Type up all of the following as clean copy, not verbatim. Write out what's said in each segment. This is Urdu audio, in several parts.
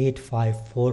854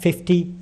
50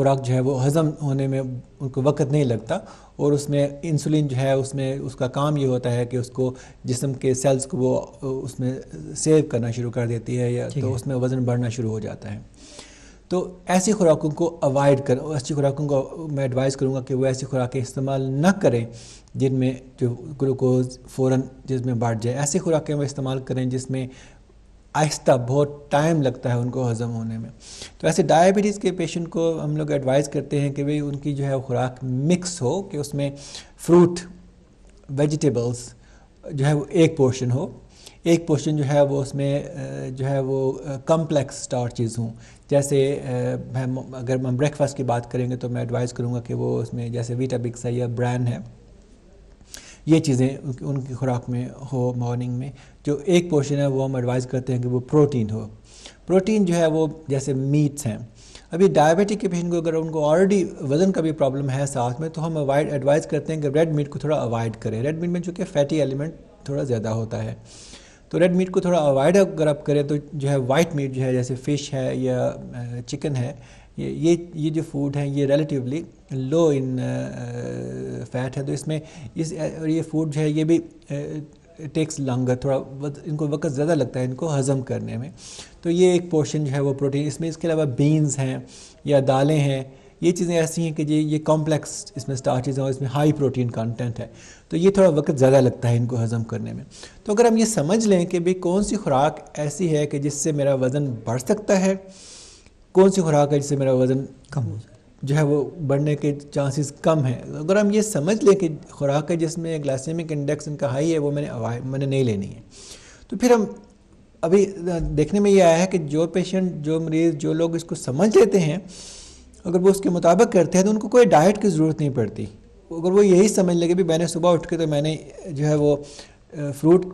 خوراک جو ہے وہ ہضم ہونے میں ان کو وقت نہیں لگتا، اور اس میں انسولین جو ہے اس کا کام یہ ہوتا ہے کہ اس کو جسم کے سیلز کو وہ اس میں سیو کرنا شروع کر دیتی ہے، یا تو اس میں وزن بڑھنا شروع ہو جاتا ہے۔ تو ایسی خوراکوں کو اوائڈ کریں، ایسی خوراکوں کو میں ایڈوائز کروں گا کہ وہ ایسی خوراکیں استعمال نہ کریں جن میں جو گلوکوز فوراً جس میں بڑھ جائے۔ ایسی خوراکیں وہ استعمال کریں جس میں آہستہ بہت ٹائم لگتا ہے ان کو ہضم ہونے میں۔ تو ایسے ڈائبٹیز کے پیشنٹ کو ہم لوگ ایڈوائز کرتے ہیں کہ بھئی ان کی جو ہے خوراک مکس ہو، کہ اس میں فروٹ ویجیٹیبلز جو ہے وہ ایک پورشن ہو، ایک پورشن جو ہے وہ اس میں جو ہے وہ کمپلیکس اسٹارچز ہوں۔ جیسے اگر ہم بریک فاسٹ کی بات کریں گے تو میں ایڈوائز کروں گا کہ وہ اس میں جیسے ویٹا بکس ہے یا برین ہے، یہ چیزیں ان کی خوراک میں ہو مارننگ میں۔ جو ایک پورشن ہے وہ ہم ایڈوائز کرتے ہیں کہ وہ پروٹین ہو۔ پروٹین جو ہے وہ جیسے میٹس ہیں۔ ابھی ڈائبٹک کے پیشنٹ کو اگر ان کو آلریڈی وزن کا بھی پرابلم ہے ساتھ میں، تو ہم ایڈوائز کرتے ہیں کہ ریڈ میٹ کو تھوڑا اوائڈ کریں۔ ریڈ میٹ میں چونکہ فیٹی ایلیمنٹ تھوڑا زیادہ ہوتا ہے، تو ریڈ میٹ کو تھوڑا اوائڈ اگر آپ کریں تو جو ہے وائٹ میٹ جو ہے جیسے فش ہے یا چکن ہے، یہ جو فوڈ ہیں یہ ریلیٹیولی لو ان فیٹ ہے، تو اس میں یہ فوڈ جو ہے یہ بھی ٹیکس لانگر، تھوڑا ان کو وقت زیادہ لگتا ہے ان کو ہضم کرنے میں۔ تو یہ ایک پورشن جو ہے وہ پروٹین، اس میں اس کے علاوہ بینز ہیں یا دالیں ہیں، یہ چیزیں ایسی ہیں کہ یہ کمپلیکس اس میں اسٹارچز ہیں اور اس میں ہائی پروٹین کنٹینٹ ہے، تو یہ تھوڑا وقت زیادہ لگتا ہے ان کو ہضم کرنے میں۔ تو اگر ہم یہ سمجھ لیں کہ بھئی کون سی خوراک ایسی ہے کہ جس سے میرا وزن بڑھ سکتا ہے، کون سی خوراک ہے جس سے میرا وزن کم ہو جائے، جو ہے وہ بڑھنے کے چانسز کم ہیں، اگر ہم یہ سمجھ لیں کہ خوراک ہے جس میں گلائسیمک انڈیکس ان کا ہائی ہے، وہ میں نے نہیں لینی ہے، تو پھر ہم ابھی دیکھنے میں یہ آیا ہے کہ جو پیشنٹ، جو مریض، جو لوگ اس کو سمجھ لیتے ہیں، اگر وہ اس کے مطابق کرتے ہیں تو ان کو کوئی ڈائٹ کی ضرورت نہیں پڑتی۔ اگر وہ یہی سمجھ لے کہ بھی میں نے صبح اٹھ کے تو میں نے جو ہے وہ فروٹ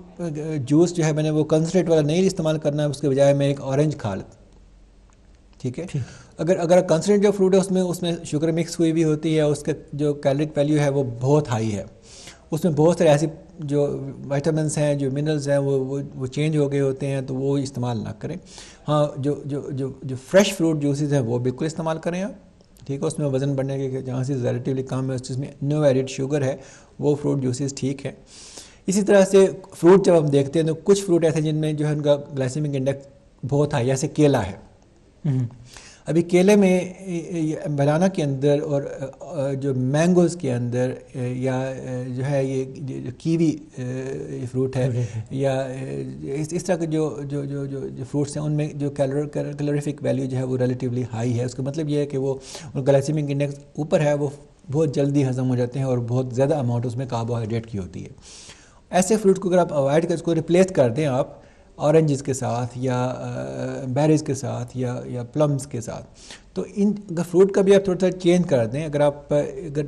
جوس جو ہے میں نے وہ کنسنٹریٹ والا نہیں استعمال کرنا ہے، اس کے بجائے میں ایک اورنج کھا لوں، ٹھیک ہے۔ اگر کنسنٹریٹ جو فروٹ ہے اس میں شوگر مکس ہوئی بھی ہوتی ہے، اس کا جو کیلورک ویلیو ہے وہ بہت ہائی ہے، اس میں بہت سارے ایسی جو وائٹامنس ہیں، جو منرلز ہیں وہ چینج ہو گئے ہوتے ہیں، تو وہ استعمال نہ کریں۔ ہاں جو فریش فروٹ جوسز ہیں وہ بالکل استعمال کریں آپ، ٹھیک ہے، اس میں وزن بڑھنے کے چانسز ریلیٹیولی کم ہے، اس چیز میں نو ایڈڈ شوگر ہے، وہ فروٹ جوسز ٹھیک ہے۔ اسی طرح سے فروٹ جب ہم دیکھتے ہیں تو کچھ فروٹ ایسے جن میں جو ہے ان کا گلائسیمک انڈیکس بہت ہائی، جیسے کیلا ہے۔ ابھی کیلے میں بنانا کے اندر اور جو مینگوز کے اندر یا جو ہے یہ کیوی فروٹ ہے یا اس طرح کے جو فروٹس ہیں ان میں جو کیلوریفک ویلیو جو ہے وہ ریلیٹیولی ہائی ہے، اس کا مطلب یہ ہے کہ وہ گلائسیمک انڈیکس اوپر ہے، وہ بہت جلدی ہضم ہو جاتے ہیں اور بہت زیادہ اماؤنٹ اس میں کاربوہائیڈریٹ کی ہوتی ہے۔ ایسے فروٹ کو اگر آپ اوائڈ کر اس کو ریپلیس کر دیں آپ اورنجز کے ساتھ یا بیریز کے ساتھ یا پلمز کے ساتھ، تو ان فروٹ کا بھی آپ تھوڑا سا چینج کر دیں۔ اگر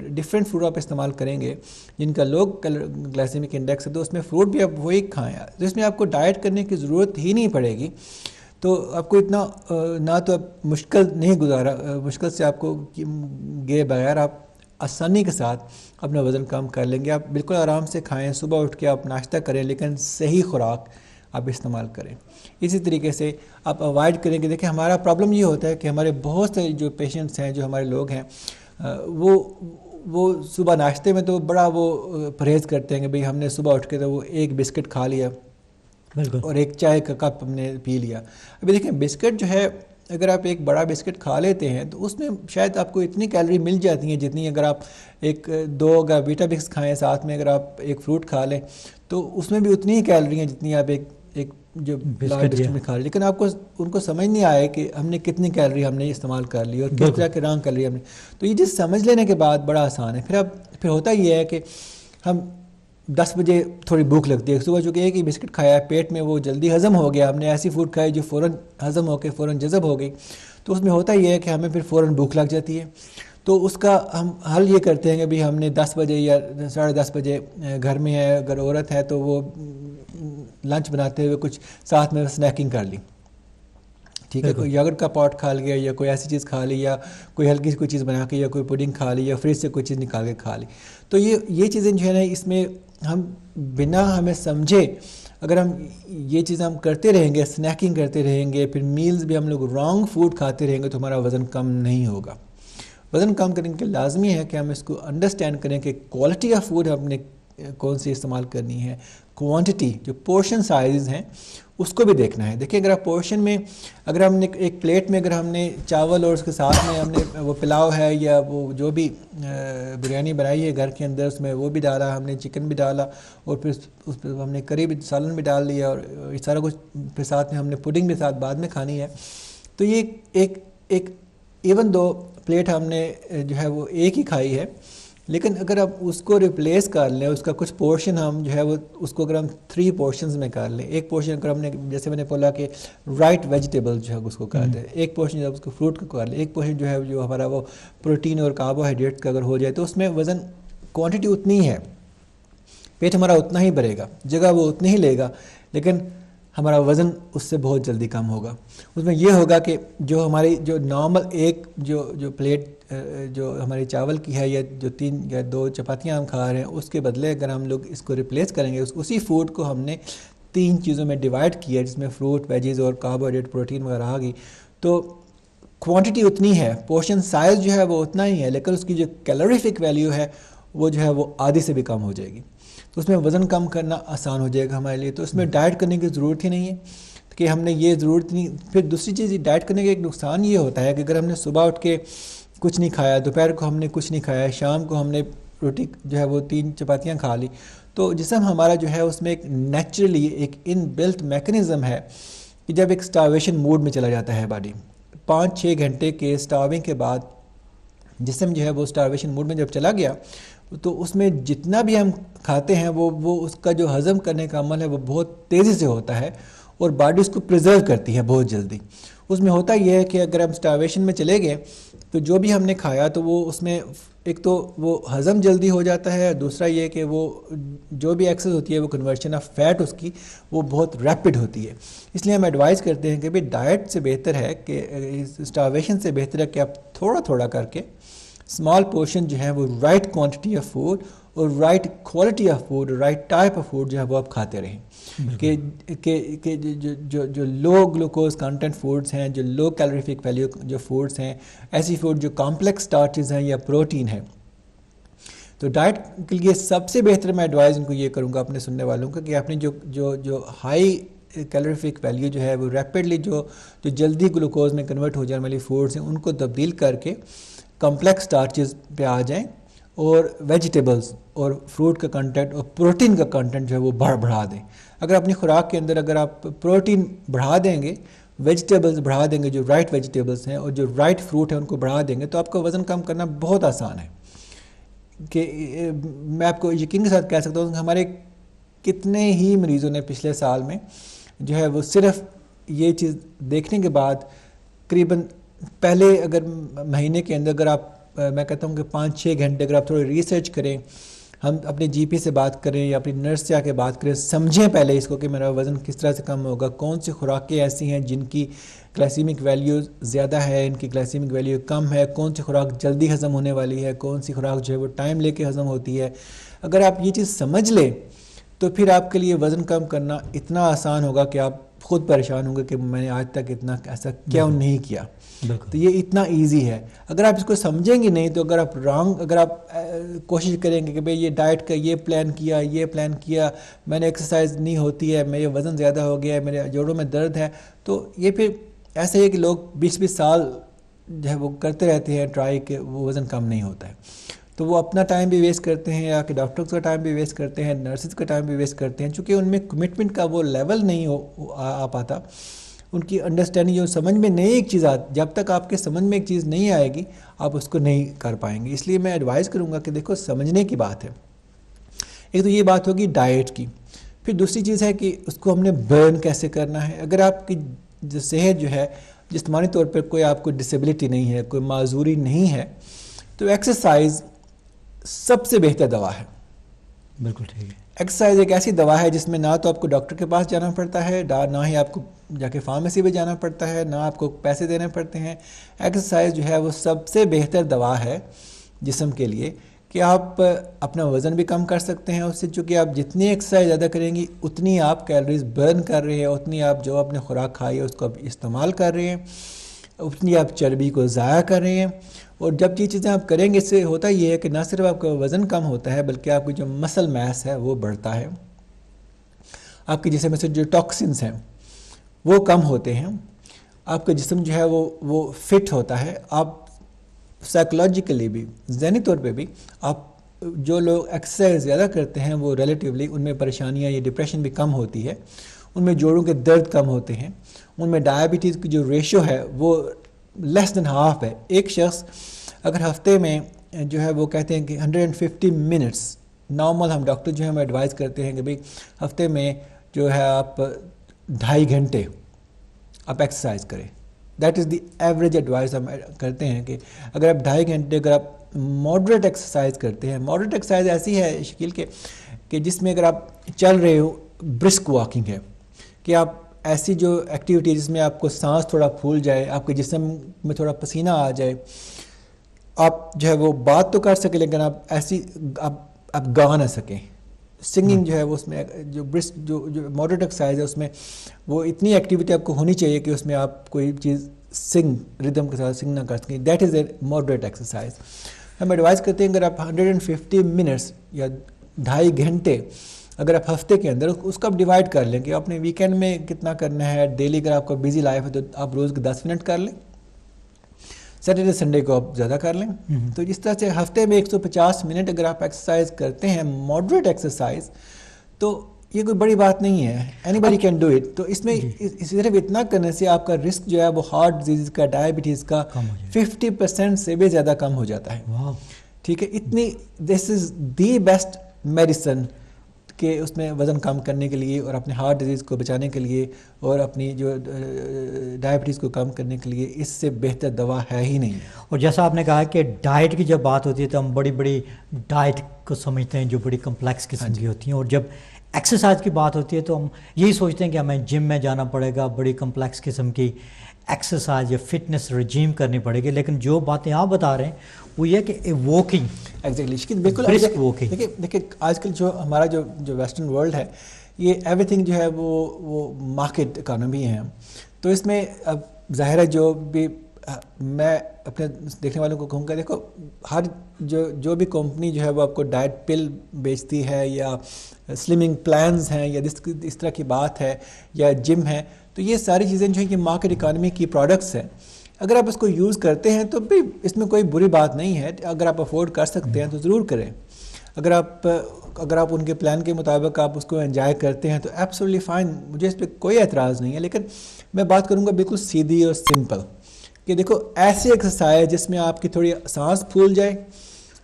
ڈفرینٹ فروٹ آپ استعمال کریں گے جن کا لو گلائسیمک انڈیکس ہے، تو اس میں فروٹ بھی آپ وہی کھائیں، تو اس میں آپ کو ڈائٹ کرنے کی ضرورت ہی نہیں پڑے گی، تو آپ کو اتنا نہ تو مشکل سے آپ کو گئے بغیر آپ آسانی کے ساتھ اپنا وزن کم کر لیں گے۔ آپ بالکل آرام سے کھائیں، صبح اٹھ کے آپ ناشتہ کریں، لیکن صحیح خوراک آپ استعمال کریں۔ اسی طریقے سے آپ اوائڈ کریں کہ دیکھیں ہمارا پرابلم یہ ہوتا ہے کہ ہمارے بہت سے جو پیشنٹس ہیں، جو ہمارے لوگ ہیں، وہ صبح ناشتے میں تو بڑا وہ پرہیز کرتے ہیں کہ بھئی ہم نے صبح اٹھ کے تو وہ ایک بسکٹ کھا لیا اور ایک چائے کا کپ ہم نے پی لیا۔ ابھی دیکھیں بسکٹ جو ہے اگر آپ ایک بڑا بسکٹ کھا لیتے ہیں تو اس میں شاید آپ کو اتنی کیلوری مل جاتی ہیں جتنی اگر آپ اگر ویٹا بکس کھائیں، ساتھ میں اگر آپ ایک فروٹ کھا لیں تو اس میں بھی اتنی ہی کیلوری ہیں جتنی آپ ایک جو بسکٹ میں کھا لیں، لیکن آپ کو ان کو سمجھ نہیں آئے کہ ہم نے کتنی کیلوری ہم نے استعمال کر لی اور کس طرح کے رنگ کر لی ہم نے۔ تو یہ چیز سمجھ لینے کے بعد بڑا آسان ہے۔ پھر ہوتا یہ ہے کہ ہم 10 بجے تھوڑی بھوک لگتی ہے، صبح چونکہ ایک ہی بسکٹ کھایا ہے، پیٹ میں وہ جلدی ہضم ہو گیا، ہم نے ایسی فوڈ کھائی جو فوراً ہضم ہو کے فوراً جذب ہو گئی، تو اس میں ہوتا یہ ہے کہ ہمیں پھر فوراً بھوک لگ جاتی ہے۔ تو اس کا ہم حل یہ کرتے ہیں کہ بھی ہم نے 10 بجے یا 10:30 بجے گھر میں ہے، اگر عورت ہے تو وہ لنچ بناتے ہوئے کچھ ساتھ میں اسنیکنگ کر لی، ٹھیک ہے، کوئی یogurt کا پاٹ کھا لیا یا کوئی ایسی چیز کھا لی یا کوئی ہلکی سی کوئی چیز بنا کے یا کوئی پڈنگ کھا لی یا فریج سے کوئی چیز نکال کے کھا لی۔ تو یہ چیزیں جو ہے نا، اس میں ہم بنا ہمیں سمجھے اگر ہم یہ چیزیں ہم کرتے رہیں گے، اسنیکنگ کرتے رہیں گے، پھر میلز بھی ہم لوگ رانگ فوڈ کھاتے رہیں گے، تو ہمارا وزن کم نہیں ہوگا۔ وزن کم کرنے کے لازمی ہے کہ ہم اس کو انڈرسٹینڈ کریں کہ کوالٹی آف فوڈ ہم نے کون سی استعمال کرنی ہے، کوانٹٹی جو پورشن سائز ہیں اس کو بھی دیکھنا ہے. دیکھیں اگر آپ پورشن میں اگر ہم نے ایک پلیٹ میں اگر ہم نے چاول اور اس کے ساتھ میں ہم نے وہ پلاؤ ہے یا وہ جو بھی بریانی بنائی ہے گھر کے اندر اس میں وہ بھی ڈالا، ہم نے چکن بھی ڈالا اور پھر اس پہ ہم نے کری بھی سالن بھی ڈال دیا اور یہ سارا کچھ پھر ساتھ میں ہم نے پوڈنگ بھی ساتھ بعد میں کھانی ہے، تو یہ ایک ایون دو پلیٹ ہم نے جو ہے وہ ایک ہی کھائی ہے، لیکن اگر آپ اس کو ریپلیس کر لیں اس کا کچھ پورشن ہم جو ہے وہ اس کو اگر ہم 3 پورشنز میں کر لیں، ایک پورشن اگر ہم نے جیسے میں نے بولا کہ رائٹ ویجیٹیبل جو ہے اس کو کر دیں، ایک پورشن جب اس کو فروٹ کا کر لیں، ایک پورشن جو ہے جو ہمارا وہ پروٹین اور کاربوہائیڈریٹ کا اگر ہو جائے تو اس میں وزن کوانٹٹی اتنی ہے، پیٹ ہمارا اتنا ہی بھرے گا، جگہ وہ اتنی ہی لے گا، لیکن ہمارا وزن اس سے بہت جلدی کم ہوگا. اس میں یہ ہوگا کہ جو ہماری جو نارمل ایک جو پلیٹ جو ہماری چاول کی ہے یا جو 3 یا 2 چپاتیاں ہم کھا رہے ہیں اس کے بدلے اگر ہم لوگ اس کو ریپلیس کریں گے اسی فوڈ کو ہم نے 3 چیزوں میں ڈیوائڈ کیا جس میں فروٹ ویجیز اور کاربوہائیڈریٹ پروٹین وغیرہ آ گئی، تو کوانٹٹی اتنی ہے، پورشن سائز جو ہے وہ اتنا ہی ہے، لیکن اس کی جو کیلوریفک ویلیو ہے وہ جو ہے وہ آدھی سے بھی کم ہو جائے گی. تو اس میں وزن کم کرنا آسان ہو جائے گا ہمارے لیے. تو اس میں ڈائٹ کرنے کی ضرورت ہی نہیں ہے کہ ہم نے یہ ضرورت نہیں. پھر دوسری چیز ڈائٹ کرنے کا ایک نقصان یہ ہوتا ہے کہ اگر ہم نے صبح اٹھ کے کچھ نہیں کھایا، دوپہر کو ہم نے کچھ نہیں کھایا، شام کو ہم نے روٹی جو ہے وہ 3 چپاتیاں کھا لی، تو جسم ہمارا جو ہے اس میں ایک نیچرلی ایک ان بلٹ میکنزم ہے کہ جب ایک سٹارویشن موڈ میں چلا جاتا ہے باڈی 5-6 گھنٹے کے سٹارونگ کے بعد جسم جو ہے وہ سٹارویشن موڈ میں جب چلا گیا تو اس میں جتنا بھی ہم کھاتے ہیں وہ اس کا جو ہضم کرنے کا عمل ہے وہ بہت تیزی سے ہوتا ہے اور باڈی اس کو پریزرو کرتی ہے بہت جلدی. اس میں ہوتا یہ ہے کہ اگر ہم سٹارویشن میں چلے گئے تو جو بھی ہم نے کھایا تو وہ اس میں ایک تو وہ ہضم جلدی ہو جاتا ہے، دوسرا یہ کہ وہ جو بھی ایکسس ہوتی ہے وہ کنورشن آف فیٹ اس کی وہ بہت ریپڈ ہوتی ہے. اس لیے ہم ایڈوائز کرتے ہیں کہ بھئی ڈائٹ سے بہتر ہے کہ سٹارویشن سے بہتر ہے کہ آپ تھوڑا تھوڑا کر کے اسمال پورشن جو ہے وہ رائٹ کوانٹٹی آف فوڈ اور right quality of food right type of food جو ہے وہ آپ کھاتے رہیں. کہ جو لو گلوکوز کنٹینٹ فوڈز ہیں، جو لو کیلوریفک ویلیو جو فوڈز ہیں، ایسی فوڈ جو کمپلیکس سٹارچز ہیں یا پروٹین ہے. تو ڈائٹ کے لیے سب سے بہتر میں ایڈوائز ان کو یہ کروں گا اپنے سننے والوں کو کہ آپ نے جو ہائی کیلوریفک ویلیو جو ہے وہ ریپڈلی جو جلدی گلوکوز میں کنورٹ ہو جانے والی فوڈز ہیں ان کو تبدیل کر کے کمپلیکس سٹارچز پہ آ جائیں اور ویجیٹیبلز اور فروٹ کا کنٹینٹ اور پروٹین کا کنٹینٹ جو ہے وہ بڑھا دیں. اگر اپنی خوراک کے اندر اگر آپ پروٹین بڑھا دیں گے، ویجیٹیبلز بڑھا دیں گے، جو رائٹ ویجیٹیبلز ہیں اور جو رائٹ فروٹ ہیں ان کو بڑھا دیں گے تو آپ کا وزن کم کرنا بہت آسان ہے. کہ میں آپ کو یقین کے ساتھ کہہ سکتا ہوں کہ ہمارے کتنے ہی مریضوں نے پچھلے سال میں جو ہے وہ صرف یہ چیز دیکھنے کے بعد قریباً پہلے اگر مہینے کے اندر اگر آپ میں کہتا ہوں کہ 5-6 گھنٹے اگر آپ تھوڑی ریسرچ کریں، ہم اپنے جی پی سے بات کریں یا اپنی نرس سے آ کے بات کریں، سمجھیں پہلے اس کو کہ میرا وزن کس طرح سے کم ہوگا، کون سی خوراکیں ایسی ہیں جن کی گلائسیمک ویلیو زیادہ ہے، ان کی گلائسیمک ویلیو کم ہے، کون سی خوراک جلدی ہضم ہونے والی ہے، کون سی خوراک جو ہے وہ ٹائم لے کے ہضم ہوتی ہے. اگر آپ یہ چیز سمجھ لیں تو پھر آپ کے لیے وزن کم کرنا اتنا آسان ہوگا کہ آپ خود پریشان ہوں گے کہ میں نے آج تک اتنا ایسا کیوں نہیں کیا. تو یہ اتنا ایزی ہے. اگر آپ اس کو سمجھیں گے نہیں تو اگر آپ کوشش کریں گے کہ بھئی یہ ڈائٹ کا یہ پلان کیا میں نے ایکسرسائز نہیں ہوتی ہے، میرے وزن زیادہ ہو گیا ہے، میرے جوڑوں میں درد ہے، تو یہ پھر ایسا ہے کہ لوگ 20 سال جو ہے وہ کرتے رہتے ہیں ٹرائی کہ وہ وزن کم نہیں ہوتا ہے. تو وہ اپنا ٹائم بھی ویسٹ کرتے ہیں یا کہ ڈاکٹرز کا ٹائم بھی ویسٹ کرتے ہیں، نرسز کا ٹائم بھی ویسٹ کرتے ہیں، چونکہ ان میں کمٹمنٹ کا وہ لیول نہیں آ پاتا. ان کی انڈرسٹینڈنگ جو سمجھ میں نہیں ایک چیز جب تک آپ کے سمجھ میں ایک چیز نہیں آئے گی آپ اس کو نہیں کر پائیں گے. اس لیے میں ایڈوائز کروں گا کہ دیکھو سمجھنے کی بات ہے. ایک تو یہ بات ہوگی ڈائٹ کی، پھر دوسری چیز ہے کہ اس کو ہم نے برن کیسے کرنا ہے. اگر آپ کی جو صحت جو ہے جسمانی طور پر کوئی آپ کو ڈسیبلٹی نہیں ہے، کوئی معذوری نہیں ہے، تو ایکسرسائز سب سے بہتر دوا ہے. بالکل ٹھیک ہے. ایکسرسائز ایک ایسی دوا ہے جس میں نہ تو آپ کو ڈاکٹر کے پاس جانا پڑتا ہے، نہ ہی آپ کو جا کے فارمیسی پہ جانا پڑتا ہے، نہ آپ کو پیسے دینے پڑتے ہیں. ایکسرسائز جو ہے وہ سب سے بہتر دوا ہے جسم کے لیے کہ آپ اپنا وزن بھی کم کر سکتے ہیں اس سے، چونکہ آپ جتنی ایکسرسائز زیادہ کریں گی اتنی آپ کیلوریز برن کر رہے ہیں، اتنی آپ جو اپنے خوراک کھائی ہے اس کو آپ استعمال کر رہے ہیں. اتنی آپ چربی کو ضائع کر رہے ہیں. اور جب یہ چیزیں آپ کریں گے اس سے ہوتا یہ ہے کہ نہ صرف آپ کا وزن کم ہوتا ہے بلکہ آپ کی جو مسل میس ہے وہ بڑھتا ہے, آپ کے جسم میں سے جو ٹاکسنس ہیں وہ کم ہوتے ہیں, آپ کا جسم جو ہے وہ فٹ ہوتا ہے. آپ سائیکولوجیکلی بھی ذہنی طور پہ بھی آپ جو لوگ ایکسرسائز زیادہ کرتے ہیں وہ ریلیٹیولی ان میں پریشانیاں یا ڈپریشن بھی کم ہوتی ہے, ان میں جوڑوں کے درد کم ہوتے ہیں, ان میں ڈائبٹیز کی جو ریشو ہے وہ لیس دین ہاف ہے. ایک شخص اگر ہفتے میں جو ہے وہ کہتے ہیں کہ 150 منٹس نارمل, ہم ڈاکٹر جو ہے ہم ایڈوائز کرتے ہیں کہ بھئی ہفتے میں جو ہے آپ 2.5 گھنٹے آپ ایکسرسائز کریں. That is the average advise ہم کرتے ہیں کہ اگر آپ 2.5 گھنٹے اگر آپ ماڈریٹ ایکسرسائز کرتے ہیں. ماڈریٹ ایکسرسائز ایسی ہے شکیل کہ جس میں اگر آپ چل رہے ہو, برسک واکنگ ہے, کہ آپ ایسی جو ایکٹیویٹی جس میں آپ کو سانس تھوڑا پھول جائے, آپ کے جسم میں تھوڑا پسینہ آ جائے, آپ جو ہے وہ بات تو کر سکیں لیکن آپ ایسی آپ گا نہ سکیں. سنگنگ جو ہے وہ اس میں جو ماڈریٹ ایکسرسائز ہے اس میں وہ اتنی ایکٹیویٹی آپ کو ہونی چاہیے کہ اس میں آپ کوئی چیز ردم کے ساتھ سنگ نہ کر سکیں. That is a moderate exercise. ہم ایڈوائز کرتے ہیں اگر آپ 150 منٹس یا 2.5 گھنٹے اگر آپ ہفتے کے اندر اس کو آپ ڈیوائڈ کر لیں کہ اپنے ویکینڈ میں کتنا کرنا ہے, ڈیلی اگر آپ کا بیزی لائف ہے تو آپ روز کے 10 منٹ کر لیں, سیٹرڈے سنڈے کو آپ زیادہ کر لیں. تو اس طرح سے ہفتے میں 150 منٹ اگر آپ ایکسرسائز کرتے ہیں ماڈریٹ ایکسرسائز تو یہ کوئی بڑی بات نہیں ہے, any body can do it. تو اس میں صرف اتنا کرنے سے آپ کا رسک جو ہے وہ ہارٹ ڈیزیز کا, ڈائبٹیز کا 50% سے بھی زیادہ کم ہو جاتا ہے. ٹھیک ہے, اتنی دس از دی بیسٹ میڈیسن کہ اس میں وزن کم کرنے کے لیے اور اپنے ہارٹ ڈیزیز کو بچانے کے لیے اور اپنی جو ڈائبٹیز کو کم کرنے کے لیے اس سے بہتر دوا ہے ہی نہیں. اور جیسا آپ نے کہا کہ ڈائٹ کی جب بات ہوتی ہے تو ہم بڑی بڑی ڈائٹ کو سمجھتے ہیں جو بڑی کمپلیکس قسم کی ہوتی ہیں, اور جب ایکسرسائز کی بات ہوتی ہے تو ہم یہی سوچتے ہیں کہ ہمیں جم میں جانا پڑے گا, بڑی کمپلیکس قسم کی ایکسرسائز یا فٹنس رجیم کرنی پڑے گی. لیکن جو باتیں آپ بتا رہے ہیں وہ یہ کہ واکنگ, ایگزیکٹلی بالکل برسک واکنگ. دیکھیں آج کل جو ہمارا جو ویسٹرن ورلڈ ہے یہ ایوری تھنگ جو ہے وہ مارکیٹ اکانومی ہے. تو اس میں اب ظاہر ہے جو بھی میں اپنے دیکھنے والوں کو کہوں گا, دیکھو ہر جو بھی کمپنی جو ہے وہ آپ کو ڈائٹ پل بیچتی ہے یا سلمنگ پلانز ہیں یا اس طرح کی بات ہے یا جم ہے, تو یہ ساری چیزیں جو ہیں یہ مارکیٹ اکانومی کی پروڈکٹس ہیں. اگر آپ اس کو یوز کرتے ہیں تو بھی اس میں کوئی بری بات نہیں ہے, اگر آپ افورڈ کر سکتے ہیں تو ضرور کریں. اگر آپ ان کے پلان کے مطابق آپ اس کو انجوائے کرتے ہیں تو ایبسولوٹلی فائن, مجھے اس پہ کوئی اعتراض نہیں ہے. لیکن میں بات کروں گا بالکل سیدھی اور سمپل کہ دیکھو ایسی ایکسرسائز جس میں آپ کی تھوڑی سانس پھول جائے,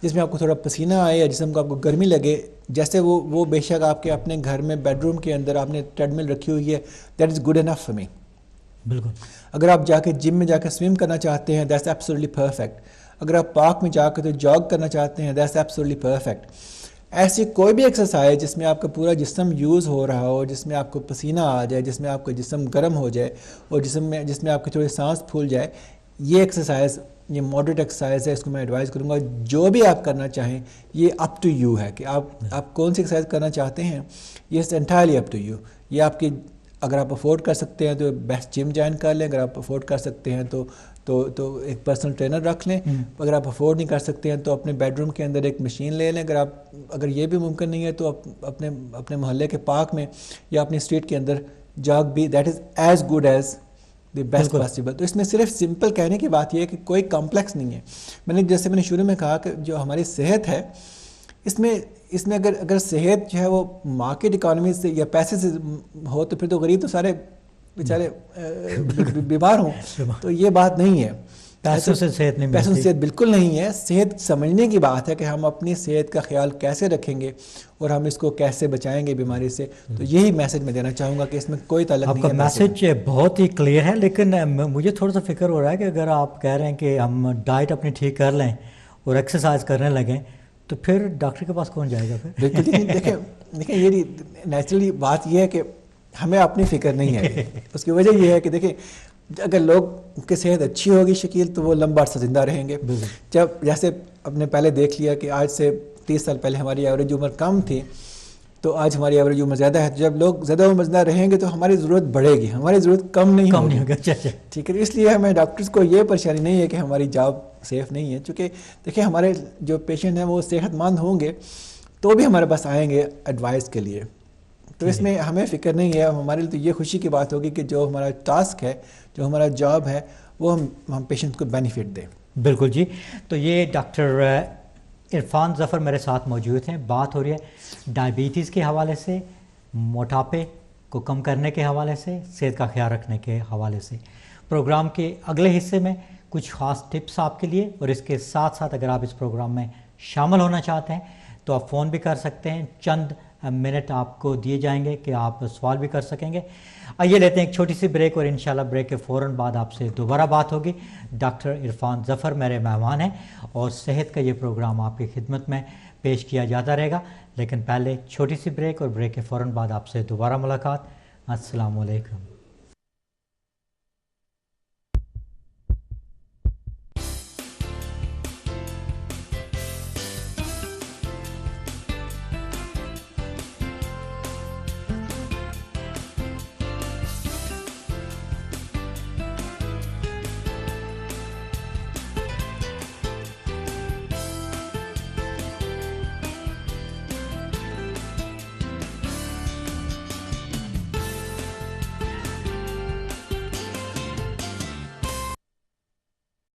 جس میں آپ کو تھوڑا پسینہ آئے یا جسم کو آپ کو گرمی لگے, جیسے وہ بے شک آپ کے اپنے گھر میں بیڈ روم کے اندر آپ نے ٹریڈ مل رکھی ہوئی ہے, that is good enough for me. بالکل. اگر آپ جا کے جم میں جا کے سویم کرنا چاہتے ہیں دیٹس ایبسولوٹلی پرفیکٹ. اگر آپ پارک میں جا کے تو جاگ کرنا چاہتے ہیں دیٹس ایبسولوٹلی پرفیکٹ. ایسی کوئی بھی ایکسرسائز جس میں آپ کا پورا جسم یوز ہو رہا ہو, جس میں آپ کو پسینہ آ جائے, جس میں آپ کا جسم گرم ہو جائے اور جس میں آپ کی تھوڑی سانس پھول جائے, یہ ایکسرسائز یہ ماڈریٹ ایکسرسائز ہے. اس کو میں ایڈوائز کروں گا جو بھی آپ کرنا چاہیں, یہ اپ ٹو یو ہے کہ آپ کون سی ایکسرسائز کرنا چاہتے ہیں. یہ انٹائرلی اپ ٹو یو. یہ آپ کی اگر آپ افورڈ کر سکتے ہیں تو بیسٹ جم جوائن کر لیں, اگر آپ افورڈ کر سکتے ہیں تو ایک پرسنل ٹرینر رکھ لیں. اگر آپ افورڈ نہیں کر سکتے ہیں تو اپنے بیڈ روم کے اندر ایک مشین لے لیں. اگر یہ بھی ممکن نہیں ہے تو اپنے محلے کے پارک میں یا اپنی اسٹریٹ کے اندر جاگ بھی, that is as good as the best possible. تو اس میں صرف سمپل کہنے کی بات یہ ہے کہ کوئی کمپلیکس نہیں ہے. جیسے میں نے شروع میں کہا کہ جو ہماری صحت ہے اس میں اگر صحت جو ہے وہ مارکیٹ اکانومی سے یا پیسے سے ہو تو پھر تو غریب تو سارے بیچارے بیمار ہوں. تو یہ بات نہیں ہے, پیسوں سے صحت نہیں, پیسوں سے صحت بالکل نہیں ہے. صحت سمجھنے کی بات ہے کہ ہم اپنی صحت کا خیال کیسے رکھیں گے اور ہم اس کو کیسے بچائیں گے بیماری سے. تو یہی میسج میں دینا چاہوں گا کہ اس میں کوئی تعلق نہیں ہے. آپ کا میسج بہت ہی کلیئر ہے, لیکن مجھے تھوڑا سا فکر ہو رہا ہے کہ اگر آپ کہہ رہے ہیں کہ ہم ڈائٹ اپنی ٹھیک کر لیں اور ایکسرسائز کرنے لگیں تو پھر ڈاکٹر کے پاس کون جائے گا پھر؟ بالکل. دیکھیں یہ نیچرلی بات یہ ہے کہ ہمیں اپنی فکر نہیں ہے. اس کی وجہ یہ ہے کہ دیکھیں اگر لوگ کی صحت اچھی ہوگی شکیل تو وہ لمبا عرصہ زندہ رہیں گے. جب جیسے اپ نے پہلے دیکھ لیا کہ آج سے 30 سال پہلے ہماری ایوریج عمر کم تھی, تو آج ہماری ایوریج عمر زیادہ ہے. جب لوگ زیادہ عمر زندہ رہیں گے تو ہماری ضرورت بڑھے گی, ہماری ضرورت کم نہیں ہوگی. ٹھیک ہے, اس لیے ہمیں ڈاکٹرز کو یہ پریشانی نہیں ہے کہ ہماری جاب سیف نہیں ہے, چونکہ دیکھیں ہمارے جو پیشنٹ ہیں وہ صحت مند ہوں گے تو بھی ہمارے پاس آئیں گے ایڈوائس کے لیے. تو اس میں ہمیں فکر نہیں ہے. ہمارے لیے تو یہ خوشی کی بات ہوگی کہ جو ہمارا ٹاسک ہے, جو ہمارا جاب ہے, وہ ہم پیشنٹ کو بینیفٹ دیں. بالکل جی. تو یہ ڈاکٹر عرفان ظفر میرے ساتھ موجود ہیں. بات ہو رہی ہے ڈائبٹیز کے حوالے سے, موٹاپے کو کم کرنے کے حوالے سے, صحت کا خیال رکھنے کے حوالے سے. پروگرام کے اگلے حصے میں کچھ خاص ٹپس آپ کے لیے, اور اس کے ساتھ ساتھ اگر آپ اس پروگرام میں شامل ہونا چاہتے ہیں تو آپ فون بھی کر سکتے ہیں. چند منٹ آپ کو دیے جائیں گے کہ آپ سوال بھی کر سکیں گے. آئیے لیتے ہیں ایک چھوٹی سی بریک, اور انشاءاللہ بریک کے فوراً بعد آپ سے دوبارہ بات ہوگی. ڈاکٹر عرفان ظفر میرے مہمان ہیں, اور صحت کا یہ پروگرام آپ کی خدمت میں پیش کیا جاتا رہے گا. لیکن پہلے چھوٹی سی بریک, اور بریک کے فوراً بعد آپ سے دوبارہ ملاقات. السلام علیکم.